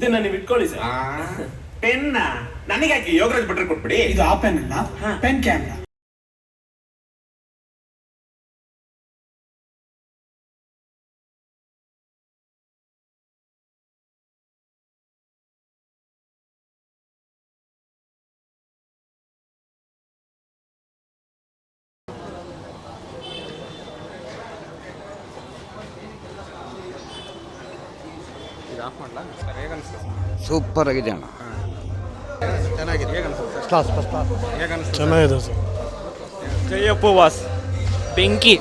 ಇದನ್ನ ನೀವು ಇಟ್ಕೊಳ್ಳಿ ಸರ್. ಪೆನ್ನ ನನಗೆ ಹಾಕಿ ಯೋಗರಾಜ್ ಭಟ್ರು ಕೊಟ್ಬಿಡಿ. ಇದು ಆ ಪೆನ್ ಅಲ್ಲ, ಪೆನ್ ಕ್ಯಾಮ್ರಾ. ಸೂಪರ್ ಆಗಿದೆ ಅಣ್ಣ. ಚೆನ್ನಾಗಿದೆ ಸರ್. ಕೈಯಪ್ಪ ವಾಸ್ ಬೆಂಕಿ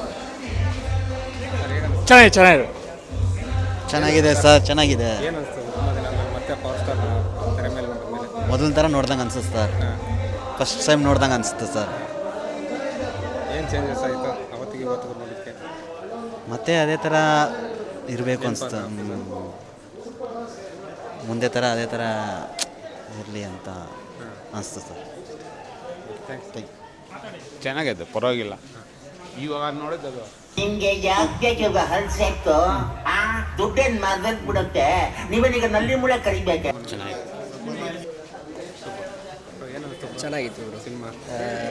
ಚೆನ್ನಾಗಿದೆ ಸರ್, ಚೆನ್ನಾಗಿದೆ. ಮೊದಲ ಥರ ನೋಡ್ದಂಗೆ ಅನ್ಸುತ್ತೆ ಸರ್. ಫಸ್ಟ್ ಟೈಮ್ ನೋಡ್ದಂಗೆ ಅನಿಸುತ್ತೆ ಸರ್. ಏನು ಚೇಂಜಸ್ ಆಯಿತು ಅವತ್ತಿಗೆ ಇವತ್ತಿಗೆ ನೋಡಲಿಕ್ಕೆ? ಮತ್ತೆ ಅದೇ ಥರ ಇರಬೇಕು ಅನಿಸ್ತು. ಮುಂದೆ ಥರ ಅದೇ ಥರ ಇರಲಿ ಅಂತ ಅನಿಸ್ತು ಸರ್. ಚೆನ್ನಾಗಿದೆ, ಪರವಾಗಿಲ್ಲ. ಇವಾಗ ನೋಡಿದ್ದು ನಿಮ್ಗೆ ಯಾಕೆ ಹಲ್ಸೆಟ್ಟು ದುಡ್ಡೇನು ಮಾರ್ದಂತ ಬಿಡುತ್ತೆ. ನೀವೇನೀಗ ನಲ್ಲಿ ಮುಳೆ ಕರಿಬೇಕು. ಚೆನ್ನಾಗಿತ್ತು ಬ್ರೋ ಸಿನಿಮಾ.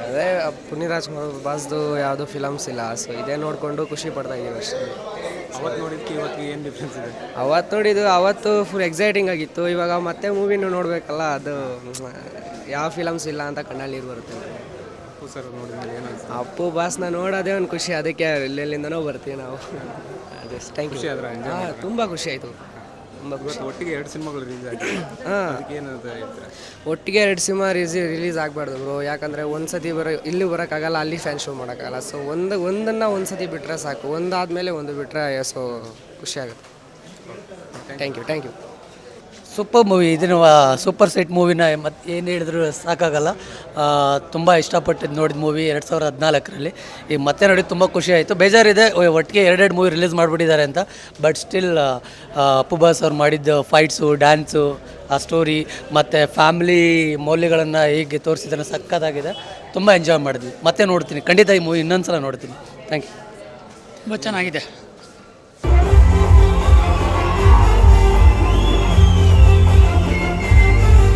ಅದೇ ಪುನೀತ್ ರಾಜ್ಕುಮಾರ್ ಬಾಸ್ದು ಯಾವುದೋ ಫಿಲಮ್ಸ್ ಇಲ್ಲ, ಸೊ ಇದೇ ನೋಡಿಕೊಂಡು ಖುಷಿ ಪಡ್ತಾ ಇದ್ದೀವಿ ಅಷ್ಟೇ. ಅವತ್ತು ನೋಡಿದ್ದಕ್ಕೆ ಇವತ್ತಿಗೆ ಏನು ಡಿಫ್ರೆನ್ಸ್ ಇದೆ? ಅವತ್ತು ನೋಡಿದ್ದು ಅವತ್ತು ಫುಲ್ ಎಕ್ಸೈಟಿಂಗ್ ಆಗಿತ್ತು. ಇವಾಗ ಮತ್ತೆ ಮೂವಿನೂ ನೋಡಬೇಕಲ್ಲ, ಅದು ಯಾವ ಫಿಲಮ್ಸ್ ಇಲ್ಲ ಅಂತ ಕಣ್ಣಲ್ಲಿ ನೀರು ಬರುತ್ತೆ. ಅಪ್ಪು ಸರ್ ನೋಡಿದ್ರೆ ಏನಾಗ್ತದೆ? ಅಪ್ಪು ಬಾಸ್ನ ನೋಡೋದೇ ಒಂದು ಖುಷಿ, ಅದಕ್ಕೆ ಎಲ್ಲೆಲ್ಲಿಂದನೋ ಬರ್ತೀವಿ ನಾವು. ಅದೇ ಥ್ಯಾಂಕ್ ಯು. ಹಾಂ, ತುಂಬ ಖುಷಿ ಆಯಿತು. ತುಂಬ ಖುಷಿ. ಒಟ್ಟಿಗೆ 2 ಸಿನಿಮಾಗಳು ರಿಲೀಸ್ ಆಗಿದೆ. ಒಟ್ಟಿಗೆ 2 ಸಿನಿಮಾ ರಿಲೀಸ್ ಆಗಬಾರ್ದು ಬ್ರೋ. ಯಾಕಂದರೆ ಒಂದು ಸತಿ ಇಲ್ಲಿ ಬರೋಕ್ಕಾಗಲ್ಲ, ಅಲ್ಲಿ ಫ್ಯಾನ್ ಶೋ ಮಾಡೋಕ್ಕಾಗಲ್ಲ. ಸೊ ಒಂದನ್ನು ಒಂದು ಸತಿ ಬಿಟ್ಟರೆ ಸಾಕು, ಒಂದಾದಮೇಲೆ ಒಂದು ಬಿಟ್ಟರೆ ಸೊ ಖುಷಿ ಆಗುತ್ತೆ. Thank you. Super movie. ಇದನ್ನು ಸೂಪರ್ ಸೆಟ್ ಮೂವಿನ ಮತ್ತು ಏನು ಹೇಳಿದ್ರು ಸಾಕಾಗಲ್ಲ. ತುಂಬ ಇಷ್ಟಪಟ್ಟಿದ್ದು ನೋಡಿದ ಮೂವಿ 2014ರಲ್ಲಿ. ಈಗ ಮತ್ತೆ ನೋಡಿ ತುಂಬ ಖುಷಿ ಆಯಿತು. ಬೇಜಾರಿದೆ ಒಟ್ಟಿಗೆ 2 ಮೂವಿ ರಿಲೀಸ್ ಮಾಡಿಬಿಟ್ಟಿದ್ದಾರೆ ಅಂತ. ಬಟ್ ಸ್ಟಿಲ್ ಅಪ್ಪು ಬಾಸ್ ಅವ್ರು ಮಾಡಿದ್ದು ಫೈಟ್ಸು, ಡ್ಯಾನ್ಸು, ಆ ಸ್ಟೋರಿ ಮತ್ತು ಫ್ಯಾಮಿಲಿ ಮೌಲ್ಯಗಳನ್ನು ಹೇಗೆ ತೋರಿಸಿದ್ದನ್ನು ಸಕ್ಕತ್ತಾಗಿದೆ. ತುಂಬ ಎಂಜಾಯ್ ಮಾಡಿದ್ವಿ. ಮತ್ತೆ ನೋಡ್ತೀನಿ ಖಂಡಿತ ಈ ಮೂವಿ ಇನ್ನೊಂದು ಸಲ ನೋಡ್ತೀನಿ. Thank you. ತುಂಬ ಚೆನ್ನಾಗಿದೆ.